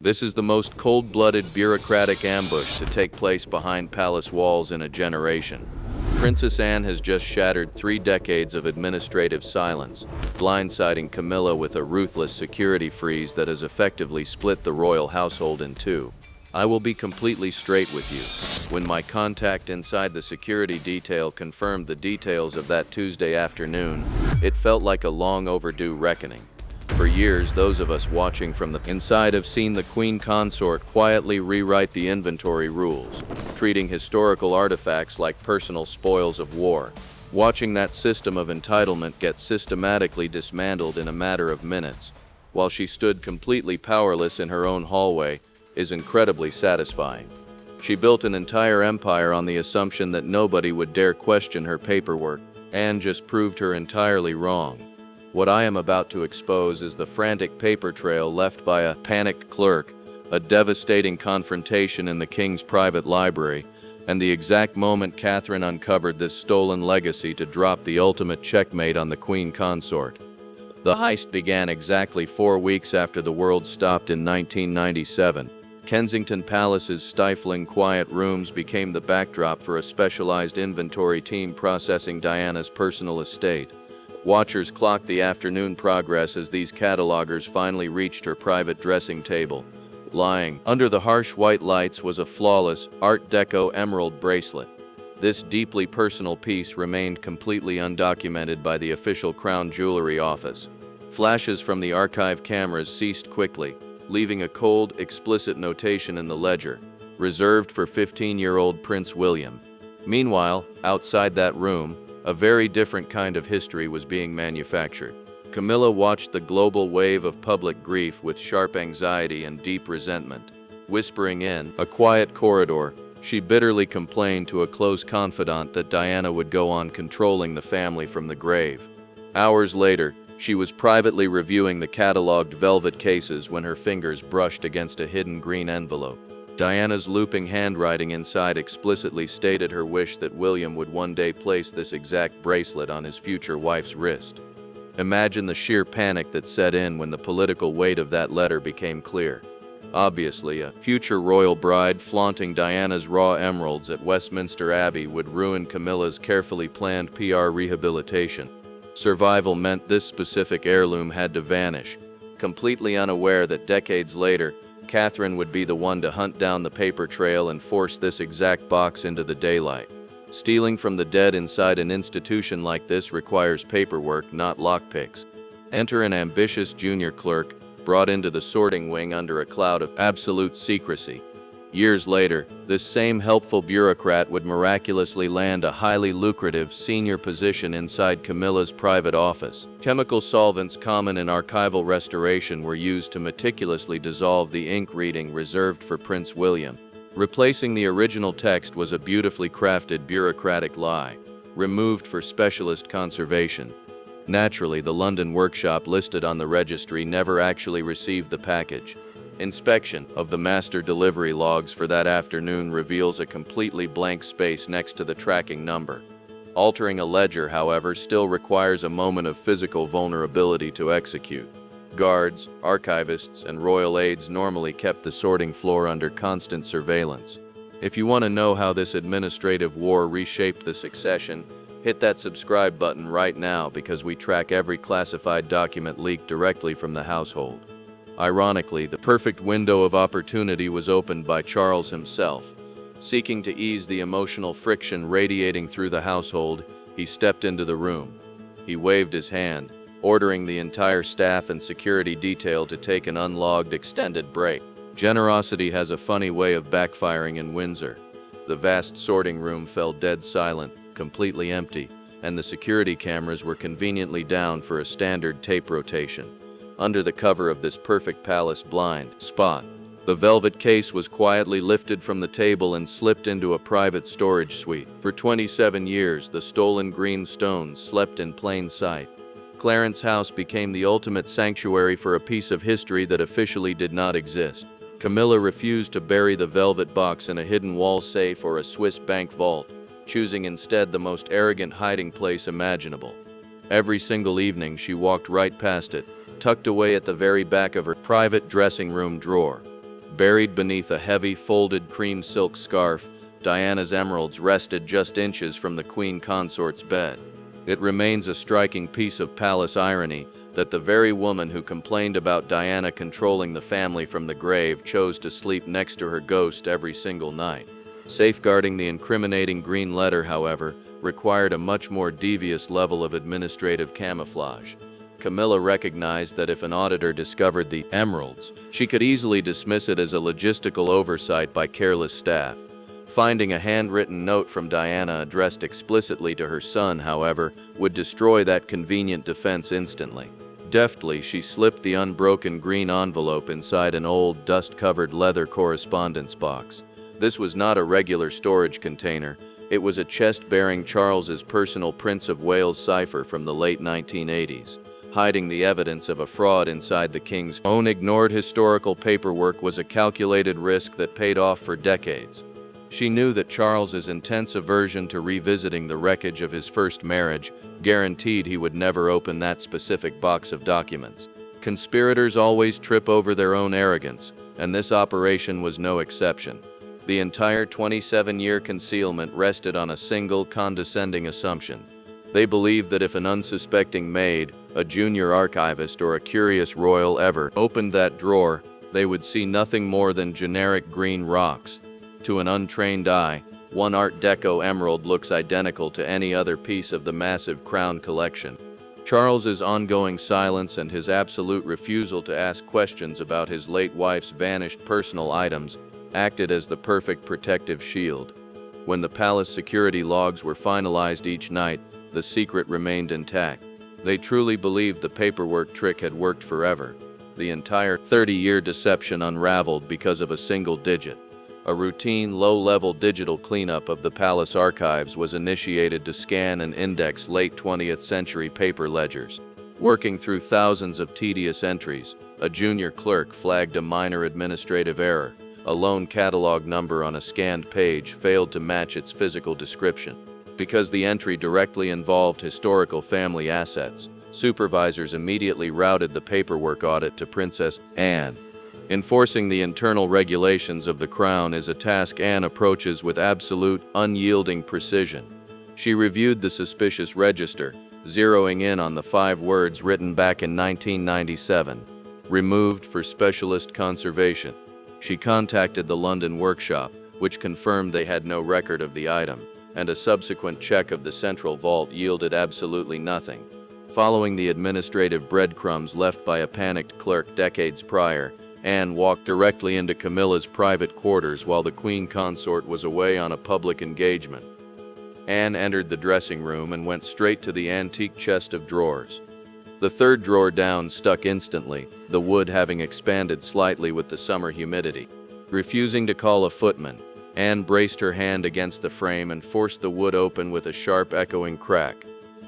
This is the most cold-blooded bureaucratic ambush to take place behind palace walls in a generation. Princess Anne has just shattered 3 decades of administrative silence, blindsiding Camilla with a ruthless security freeze that has effectively split the royal household in two. I will be completely straight with you. When my contact inside the security detail confirmed the details of that Tuesday afternoon, it felt like a long overdue reckoning. For years, those of us watching from the inside have seen the Queen Consort quietly rewrite the inventory rules, treating historical artifacts like personal spoils of war. Watching that system of entitlement get systematically dismantled in a matter of minutes, while she stood completely powerless in her own hallway, is incredibly satisfying. She built an entire empire on the assumption that nobody would dare question her paperwork, and just proved her entirely wrong. What I am about to expose is the frantic paper trail left by a panicked clerk, a devastating confrontation in the king's private library, and the exact moment Catherine uncovered this stolen legacy to drop the ultimate checkmate on the Queen Consort. The heist began exactly 4 weeks after the world stopped in 1997. Kensington Palace's stifling, quiet rooms became the backdrop for a specialized inventory team processing Diana's personal estate. Watchers clocked the afternoon progress as these catalogers finally reached her private dressing table. Lying under the harsh white lights was a flawless Art Deco emerald bracelet. This deeply personal piece remained completely undocumented by the official Crown Jewelry office. Flashes from the archive cameras ceased quickly, leaving a cold, explicit notation in the ledger, reserved for 15-year-old Prince William. Meanwhile, outside that room, a very different kind of history was being manufactured. Camilla watched the global wave of public grief with sharp anxiety and deep resentment. Whispering in a quiet corridor, she bitterly complained to a close confidant that Diana would go on controlling the family from the grave. Hours later, she was privately reviewing the cataloged velvet cases when her fingers brushed against a hidden green envelope. Diana's looping handwriting inside explicitly stated her wish that William would one day place this exact bracelet on his future wife's wrist. Imagine the sheer panic that set in when the political weight of that letter became clear. Obviously, a future royal bride flaunting Diana's raw emeralds at Westminster Abbey would ruin Camilla's carefully planned PR rehabilitation. Survival meant this specific heirloom had to vanish, completely unaware that decades later, Catherine would be the one to hunt down the paper trail and force this exact box into the daylight. Stealing from the dead inside an institution like this requires paperwork, not lockpicks. Enter an ambitious junior clerk, brought into the sorting wing under a cloud of absolute secrecy. Years later, this same helpful bureaucrat would miraculously land a highly lucrative senior position inside Camilla's private office. Chemical solvents common in archival restoration were used to meticulously dissolve the ink reading reserved for Prince William. Replacing the original text was a beautifully crafted bureaucratic lie, removed for specialist conservation. Naturally, the London workshop listed on the registry never actually received the package. Inspection of the master delivery logs for that afternoon reveals a completely blank space next to the tracking number. Altering a ledger, however, still requires a moment of physical vulnerability to execute. Guards, archivists, and royal aides normally kept the sorting floor under constant surveillance. If you want to know how this administrative war reshaped the succession, hit that subscribe button right now because we track every classified document leaked directly from the household. Ironically, the perfect window of opportunity was opened by Charles himself. Seeking to ease the emotional friction radiating through the household, he stepped into the room. He waved his hand, ordering the entire staff and security detail to take an unlogged extended break. Generosity has a funny way of backfiring in Windsor. The vast sorting room fell dead silent, completely empty, and the security cameras were conveniently down for a standard tape rotation. Under the cover of this perfect palace blind spot, the velvet case was quietly lifted from the table and slipped into a private storage suite. For 27 years, the stolen green stones slept in plain sight. Clarence House became the ultimate sanctuary for a piece of history that officially did not exist. Camilla refused to bury the velvet box in a hidden wall safe or a Swiss bank vault, choosing instead the most arrogant hiding place imaginable. Every single evening, she walked right past it, tucked away at the very back of her private dressing room drawer. Buried beneath a heavy, folded cream silk scarf, Diana's emeralds rested just inches from the queen consort's bed. It remains a striking piece of palace irony that the very woman who complained about Diana controlling the family from the grave chose to sleep next to her ghost every single night. Safeguarding the incriminating green letter, however, required a much more devious level of administrative camouflage. Camilla recognized that if an auditor discovered the emeralds, she could easily dismiss it as a logistical oversight by careless staff. Finding a handwritten note from Diana addressed explicitly to her son, however, would destroy that convenient defense instantly. Deftly, she slipped the unbroken green envelope inside an old, dust-covered leather correspondence box. This was not a regular storage container. It was a chest bearing Charles's personal Prince of Wales cipher from the late 1980s. Hiding the evidence of a fraud inside the king's own ignored historical paperwork was a calculated risk that paid off for decades. She knew that Charles's intense aversion to revisiting the wreckage of his first marriage guaranteed he would never open that specific box of documents. Conspirators always trip over their own arrogance, and this operation was no exception. The entire 27-year concealment rested on a single condescending assumption. They believed that if an unsuspecting maid, a junior archivist, or a curious royal ever opened that drawer, they would see nothing more than generic green rocks. To an untrained eye, one Art Deco emerald looks identical to any other piece of the massive crown collection. Charles's ongoing silence and his absolute refusal to ask questions about his late wife's vanished personal items acted as the perfect protective shield. When the palace security logs were finalized each night, the secret remained intact. They truly believed the paperwork trick had worked forever. The entire 30-year deception unraveled because of a single digit. A routine, low-level digital cleanup of the palace archives was initiated to scan and index late 20th century paper ledgers. Working through thousands of tedious entries, a junior clerk flagged a minor administrative error. A loan catalog number on a scanned page failed to match its physical description. Because the entry directly involved historical family assets, supervisors immediately routed the paperwork audit to Princess Anne. Enforcing the internal regulations of the crown is a task Anne approaches with absolute, unyielding precision. She reviewed the suspicious register, zeroing in on the 5 words written back in 1997, removed for specialist conservation. She contacted the London workshop, which confirmed they had no record of the item, and a subsequent check of the central vault yielded absolutely nothing. Following the administrative breadcrumbs left by a panicked clerk decades prior, Anne walked directly into Camilla's private quarters while the queen consort was away on a public engagement. Anne entered the dressing room and went straight to the antique chest of drawers. The third drawer down stuck instantly, the wood having expanded slightly with the summer humidity. Refusing to call a footman, Anne braced her hand against the frame and forced the wood open with a sharp echoing crack.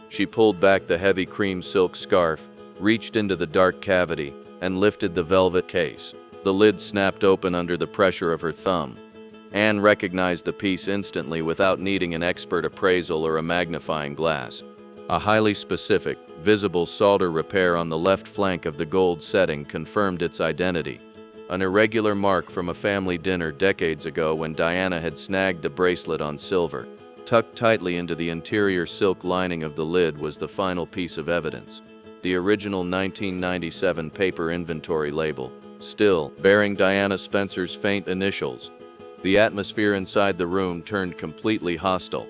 She pulled back the heavy cream silk scarf, reached into the dark cavity, and lifted the velvet case. The lid snapped open under the pressure of her thumb. Anne recognized the piece instantly without needing an expert appraisal or a magnifying glass. A highly specific, visible solder repair on the left flank of the gold setting confirmed its identity. An irregular mark from a family dinner decades ago when Diana had snagged the bracelet on silver. Tucked tightly into the interior silk lining of the lid was the final piece of evidence. The original 1997 paper inventory label, still bearing Diana Spencer's faint initials. The atmosphere inside the room turned completely hostile.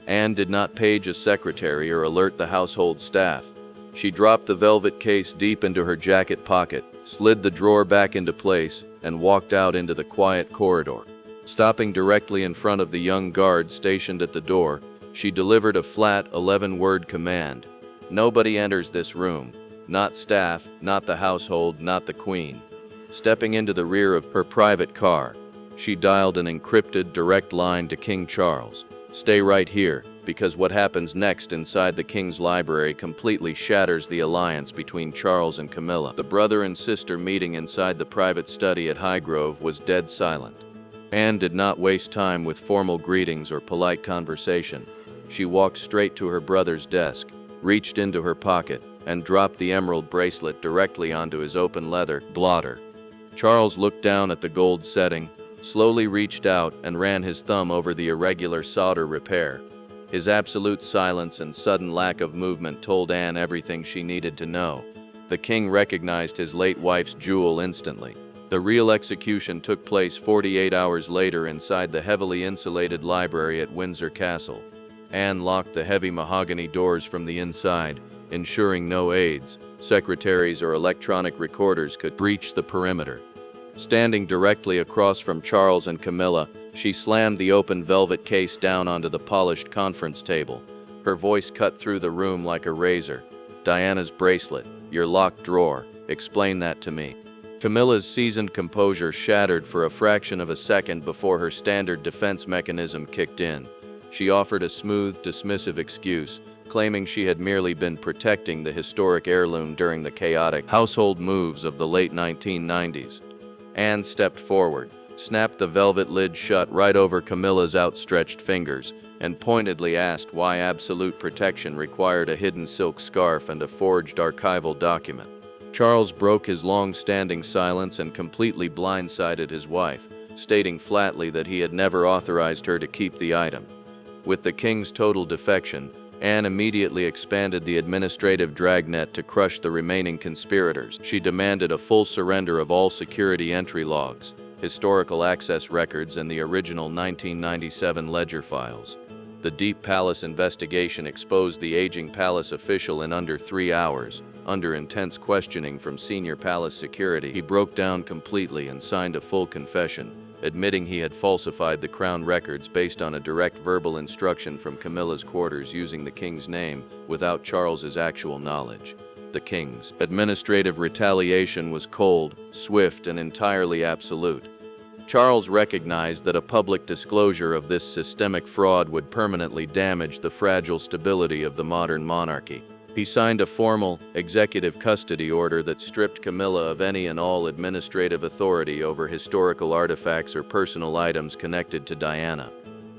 Anne did not page a secretary or alert the household staff. She dropped the velvet case deep into her jacket pocket, slid the drawer back into place, and walked out into the quiet corridor. Stopping directly in front of the young guard stationed at the door, she delivered a flat 11-word command. Nobody enters this room. Not staff, not the household, not the queen. Stepping into the rear of her private car, she dialed an encrypted direct line to King Charles. Stay right here, because what happens next inside the king's library completely shatters the alliance between Charles and Camilla. The brother and sister meeting inside the private study at Highgrove was dead silent. Anne did not waste time with formal greetings or polite conversation. She walked straight to her brother's desk, reached into her pocket, and dropped the emerald bracelet directly onto his open leather blotter. Charles looked down at the gold setting, slowly reached out and ran his thumb over the irregular solder repair. His absolute silence and sudden lack of movement told Anne everything she needed to know. The king recognized his late wife's jewel instantly. The real execution took place 48 hours later inside the heavily insulated library at Windsor Castle. Anne locked the heavy mahogany doors from the inside, ensuring no aides, secretaries, or electronic recorders could breach the perimeter. Standing directly across from Charles and Camilla, she slammed the open velvet case down onto the polished conference table. Her voice cut through the room like a razor. "Diana's bracelet, your locked drawer. Explain that to me." Camilla's seasoned composure shattered for a fraction of a second before her standard defense mechanism kicked in. She offered a smooth, dismissive excuse, claiming she had merely been protecting the historic heirloom during the chaotic household moves of the late 1990s. Anne stepped forward, snapped the velvet lid shut right over Camilla's outstretched fingers, and pointedly asked why absolute protection required a hidden silk scarf and a forged archival document. Charles broke his long-standing silence and completely blindsided his wife, stating flatly that he had never authorized her to keep the item. With the king's total defection, Anne immediately expanded the administrative dragnet to crush the remaining conspirators. She demanded a full surrender of all security entry logs, historical access records, and the original 1997 ledger files. The Deep Palace investigation exposed the aging palace official in under 3 hours. Under intense questioning from senior palace security, he broke down completely and signed a full confession, admitting he had falsified the crown records based on a direct verbal instruction from Camilla's quarters using the king's name without Charles's actual knowledge. The king's administrative retaliation was cold, swift, and entirely absolute. Charles recognized that a public disclosure of this systemic fraud would permanently damage the fragile stability of the modern monarchy. He signed a formal, executive custody order that stripped Camilla of any and all administrative authority over historical artifacts or personal items connected to Diana.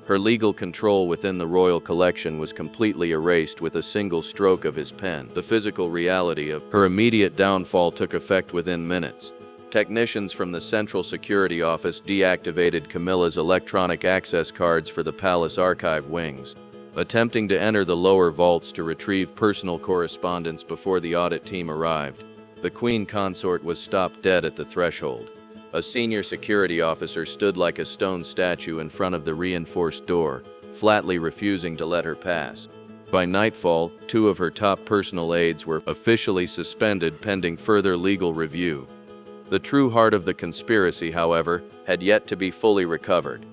Her legal control within the royal collection was completely erased with a single stroke of his pen. The physical reality of her immediate downfall took effect within minutes. Technicians from the Central Security Office deactivated Camilla's electronic access cards for the palace archive wings. Attempting to enter the lower vaults to retrieve personal correspondence before the audit team arrived, the Queen Consort was stopped dead at the threshold. A senior security officer stood like a stone statue in front of the reinforced door, flatly refusing to let her pass. By nightfall, 2 of her top personal aides were officially suspended pending further legal review. The true heart of the conspiracy, however, had yet to be fully recovered.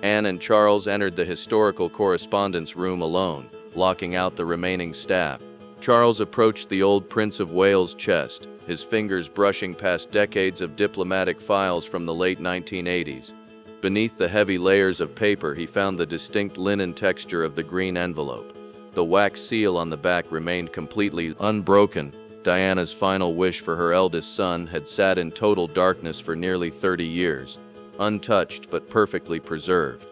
Anne and Charles entered the historical correspondence room alone, locking out the remaining staff. Charles approached the old Prince of Wales' chest, his fingers brushing past decades of diplomatic files from the late 1980s. Beneath the heavy layers of paper, he found the distinct linen texture of the green envelope. The wax seal on the back remained completely unbroken. Diana's final wish for her eldest son had sat in total darkness for nearly 30 years. Untouched but perfectly preserved.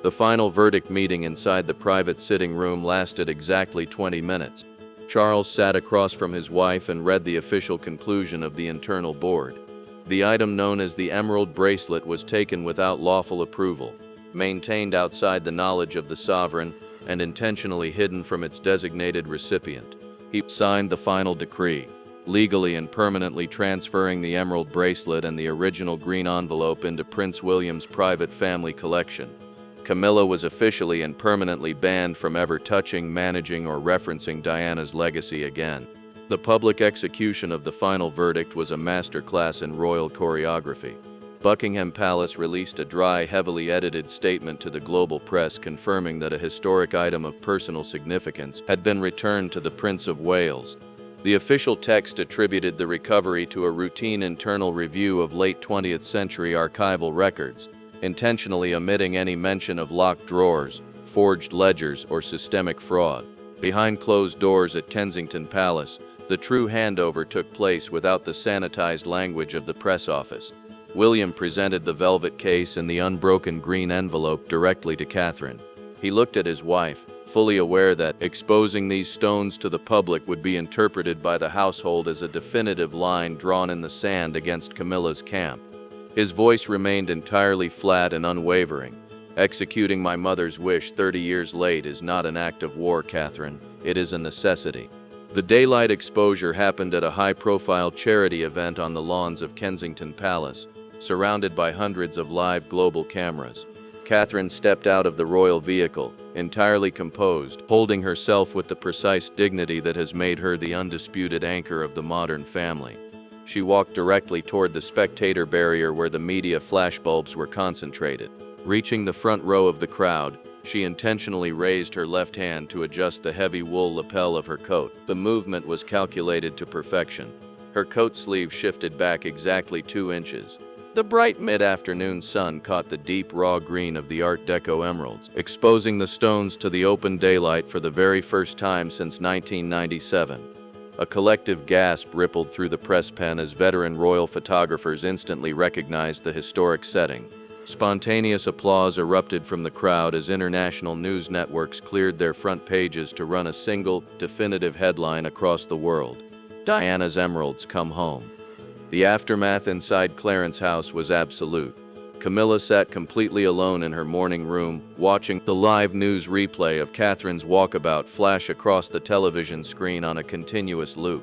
The final verdict meeting inside the private sitting room lasted exactly 20 minutes. Charles sat across from his wife and read the official conclusion of the internal board. The item known as the Emerald Bracelet was taken without lawful approval, maintained outside the knowledge of the sovereign, and intentionally hidden from its designated recipient. He signed the final decree, legally and permanently transferring the Emerald Bracelet and the original green envelope into Prince William's private family collection. Camilla was officially and permanently banned from ever touching, managing, or referencing Diana's legacy again. The public execution of the final verdict was a masterclass in royal choreography. Buckingham Palace released a dry, heavily edited statement to the global press confirming that a historic item of personal significance had been returned to the Prince of Wales. The official text attributed the recovery to a routine internal review of late 20th century archival records, intentionally omitting any mention of locked drawers, forged ledgers, or systemic fraud. Behind closed doors at Kensington Palace, the true handover took place without the sanitized language of the press office. William presented the velvet case and the unbroken green envelope directly to Catherine. He looked at his wife, fully aware that exposing these stones to the public would be interpreted by the household as a definitive line drawn in the sand against Camilla's camp. His voice remained entirely flat and unwavering. "Executing my mother's wish 30 years late is not an act of war, Catherine. It is a necessity." The daylight exposure happened at a high-profile charity event on the lawns of Kensington Palace, surrounded by hundreds of live global cameras. Catherine stepped out of the royal vehicle, entirely composed, holding herself with the precise dignity that has made her the undisputed anchor of the modern family. She walked directly toward the spectator barrier where the media flashbulbs were concentrated. Reaching the front row of the crowd, she intentionally raised her left hand to adjust the heavy wool lapel of her coat. The movement was calculated to perfection. Her coat sleeve shifted back exactly 2 inches. The bright mid-afternoon sun caught the deep raw green of the Art Deco emeralds, exposing the stones to the open daylight for the very first time since 1997. A collective gasp rippled through the press pen as veteran royal photographers instantly recognized the historic setting. Spontaneous applause erupted from the crowd as international news networks cleared their front pages to run a single, definitive headline across the world: "Diana's Emeralds Come Home." The aftermath inside Clarence House was absolute. Camilla sat completely alone in her morning room, watching the live news replay of Catherine's walkabout flash across the television screen on a continuous loop.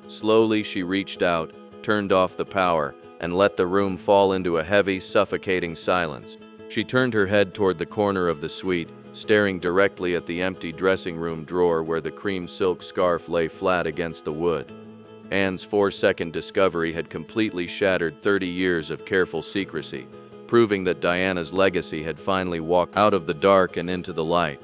Slowly, she reached out, turned off the power, and let the room fall into a heavy, suffocating silence. She turned her head toward the corner of the suite, staring directly at the empty dressing room drawer where the cream silk scarf lay flat against the wood. Anne's 4-second discovery had completely shattered 30 years of careful secrecy, proving that Diana's legacy had finally walked out of the dark and into the light.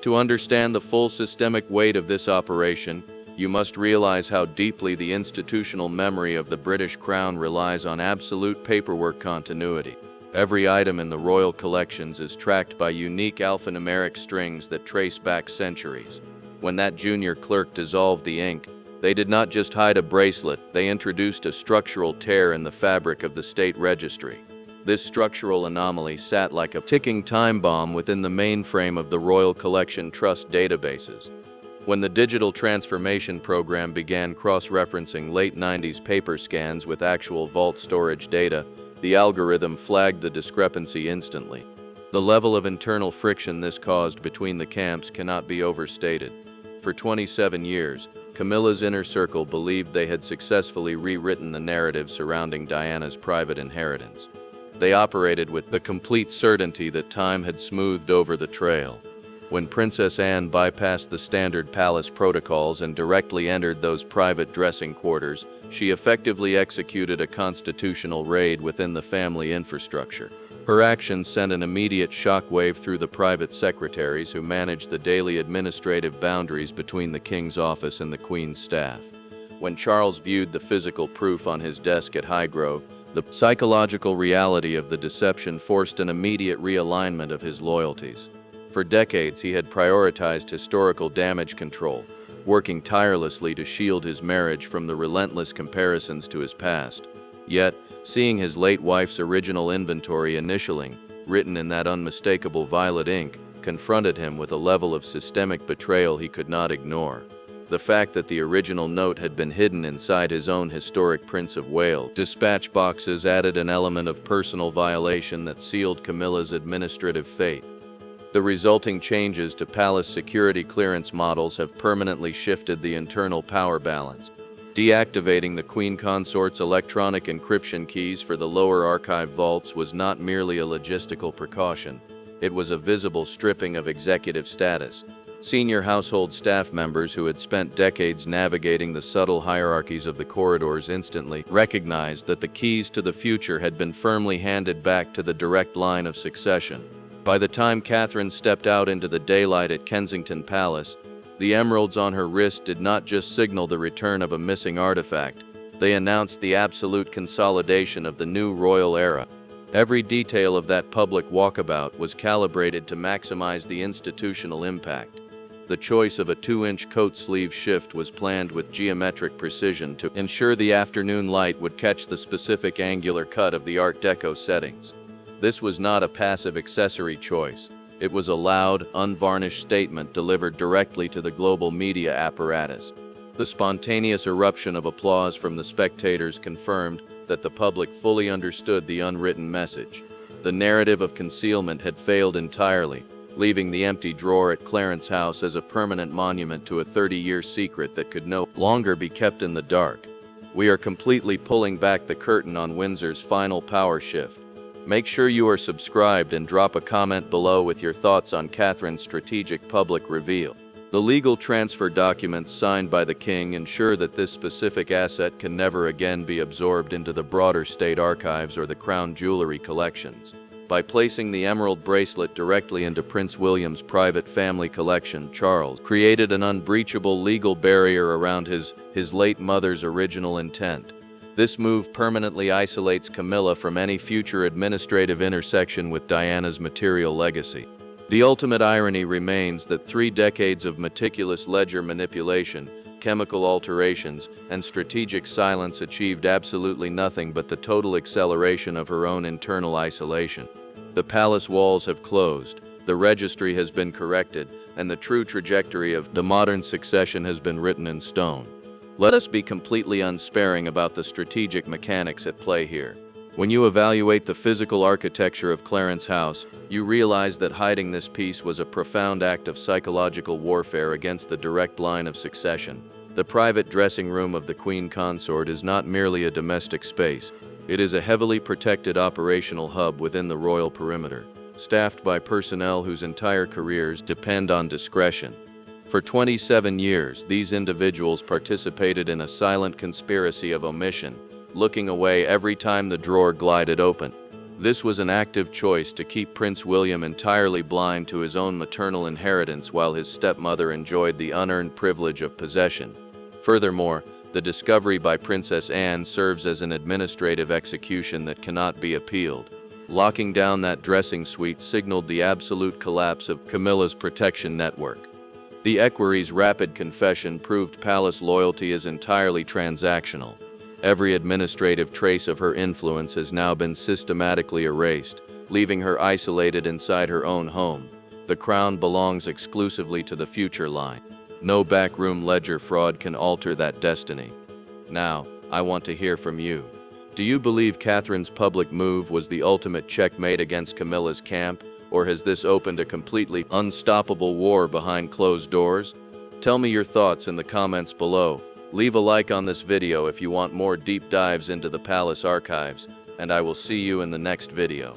To understand the full systemic weight of this operation, you must realize how deeply the institutional memory of the British Crown relies on absolute paperwork continuity. Every item in the royal collections is tracked by unique alphanumeric strings that trace back centuries. When that junior clerk dissolved the ink, they did not just hide a bracelet, they introduced a structural tear in the fabric of the state registry. This structural anomaly sat like a ticking time bomb within the mainframe of the Royal Collection Trust databases. When the digital transformation program began cross-referencing late 90s paper scans with actual vault storage data, the algorithm flagged the discrepancy instantly. The level of internal friction this caused between the camps cannot be overstated. For 27 years, Camilla's inner circle believed they had successfully rewritten the narrative surrounding Diana's private inheritance. They operated with the complete certainty that time had smoothed over the trail. When Princess Anne bypassed the standard palace protocols and directly entered those private dressing quarters, she effectively executed a constitutional raid within the family infrastructure. Her actions sent an immediate shockwave through the private secretaries who managed the daily administrative boundaries between the King's office and the Queen's staff. When Charles viewed the physical proof on his desk at Highgrove, the psychological reality of the deception forced an immediate realignment of his loyalties. For decades, he had prioritized historical damage control, working tirelessly to shield his marriage from the relentless comparisons to his past. Yet, seeing his late wife's original inventory initialing, written in that unmistakable violet ink, confronted him with a level of systemic betrayal he could not ignore. The fact that the original note had been hidden inside his own historic Prince of Wales dispatch boxes added an element of personal violation that sealed Camilla's administrative fate. The resulting changes to palace security clearance models have permanently shifted the internal power balance. Deactivating the Queen Consort's electronic encryption keys for the lower archive vaults was not merely a logistical precaution. It was a visible stripping of executive status. Senior household staff members who had spent decades navigating the subtle hierarchies of the corridors instantly recognized that the keys to the future had been firmly handed back to the direct line of succession. By the time Catherine stepped out into the daylight at Kensington Palace, the emeralds on her wrist did not just signal the return of a missing artifact, they announced the absolute consolidation of the new royal era. Every detail of that public walkabout was calibrated to maximize the institutional impact. The choice of a 2-inch coat sleeve shift was planned with geometric precision to ensure the afternoon light would catch the specific angular cut of the Art Deco settings. This was not a passive accessory choice. It was a loud, unvarnished statement delivered directly to the global media apparatus. The spontaneous eruption of applause from the spectators confirmed that the public fully understood the unwritten message. The narrative of concealment had failed entirely, leaving the empty drawer at Clarence House as a permanent monument to a 30-year secret that could no longer be kept in the dark. We are completely pulling back the curtain on Windsor's final power shift. Make sure you are subscribed and drop a comment below with your thoughts on Catherine's strategic public reveal. The legal transfer documents signed by the king ensure that this specific asset can never again be absorbed into the broader state archives or the crown jewelry collections. By placing the emerald bracelet directly into Prince William's private family collection, Charles created an unbreachable legal barrier around his late mother's original intent. This move permanently isolates Camilla from any future administrative intersection with Diana's material legacy. The ultimate irony remains that 3 decades of meticulous ledger manipulation, chemical alterations, and strategic silence achieved absolutely nothing but the total acceleration of her own internal isolation. The palace walls have closed, the registry has been corrected, and the true trajectory of the modern succession has been written in stone. Let us be completely unsparing about the strategic mechanics at play here. When you evaluate the physical architecture of Clarence House, you realize that hiding this piece was a profound act of psychological warfare against the direct line of succession. The private dressing room of the Queen Consort is not merely a domestic space. It is a heavily protected operational hub within the royal perimeter, staffed by personnel whose entire careers depend on discretion. For 27 years, these individuals participated in a silent conspiracy of omission, looking away every time the drawer glided open. This was an active choice to keep Prince William entirely blind to his own maternal inheritance while his stepmother enjoyed the unearned privilege of possession. Furthermore, the discovery by Princess Anne serves as an administrative execution that cannot be appealed. Locking down that dressing suite signaled the absolute collapse of Camilla's protection network. The equerry's rapid confession proved palace loyalty is entirely transactional. Every administrative trace of her influence has now been systematically erased, leaving her isolated inside her own home. The crown belongs exclusively to the future line. No backroom ledger fraud can alter that destiny. Now, I want to hear from you. Do you believe Catherine's public move was the ultimate checkmate against Camilla's camp, or has this opened a completely unstoppable war behind closed doors? Tell me your thoughts in the comments below. Leave a like on this video if you want more deep dives into the palace archives, and I will see you in the next video.